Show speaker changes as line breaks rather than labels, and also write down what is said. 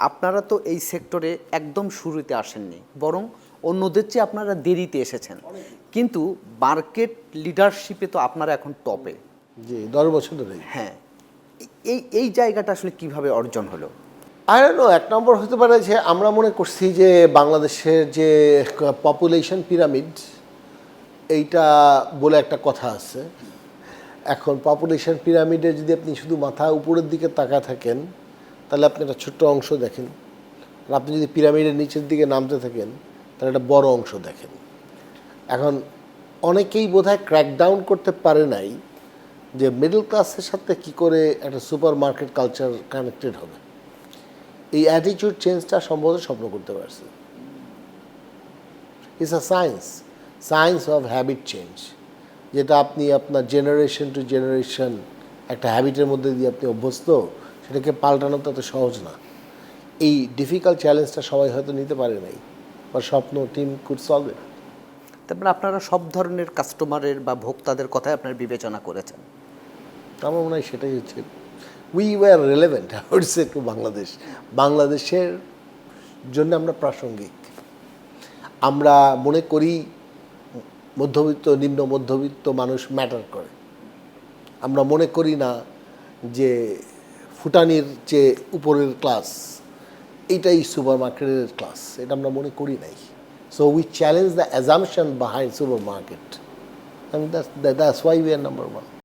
আপনারা তো এই সেক্টরে একদম শুরুতে আসেননি, বরং অন্যদের চেয়ে আপনারা দেরিতে এসেছেন, কিন্তু মার্কেট লিডারশিপে তো আপনারা এখন টপে।
জি 10 বছর ধরেই।
হ্যাঁ, এই এই জায়গাটা আসলে কিভাবে অর্জন হলো?
আই ডোন্ট নো, এক নম্বর হতে পারে যে আমরা মনে করছি যে বাংলাদেশের যে পপুলেশন পিরামিড এইটা বলে একটা কথা আছে। এখন পপুলেশন পিরামিডে যদি আপনি শুধু মাথা উপরের দিকে তাকায় থাকেন তাহলে আপনি একটা ছোট্ট অংশ দেখেন, আর আপনি যদি পিরামিডের নিচের দিকে নামতে থাকেন তাহলে একটা বড় অংশ দেখেন। এখন অনেকেই বোধহয় ক্র্যাকডাউন করতে পারে নাই যে মিডল ক্লাসের সাথে কি করে একটা সুপার মার্কেট কালচার কানেক্টেড হবে। এই অ্যাটিটিউড চেঞ্জটা সম্ভবত স্বপ্ন করতে পারছে। It's a science of habit change, যেটা আপনি আপনার জেনারেশন টু জেনারেশন একটা হ্যাবিটের মধ্যে দিয়ে আপনি অভ্যস্ত, সেটাকে পাল্টানো তত সহজ না। এই ডিফিকাল্ট চ্যালেঞ্জটা সবাই হয়তো নিতে পারে নাই, বা স্বপ্ন টিম কুড সলভ ইট।
তারপরে আপনারা সব ধরনের কাস্টমারের বা ভোক্তাদের কথাই আপনারা বিবেচনা করেছেন।
আমার মনে হয় সেটাই হচ্ছে we were relevant say to বাংলাদেশের জন্য আমরা প্রাসঙ্গিক। আমরা মনে করি মধ্যবিত্ত নিম্ন মধ্যবিত্ত মানুষ ম্যাটার করে। আমরা মনে করি না যে ফুটানির যে উপরের ক্লাস এইটাই সুপার মার্কেটের ক্লাস, এটা আমরা মনে করি নাই। So we challenge the assumption behind super market, that's why we are number 1.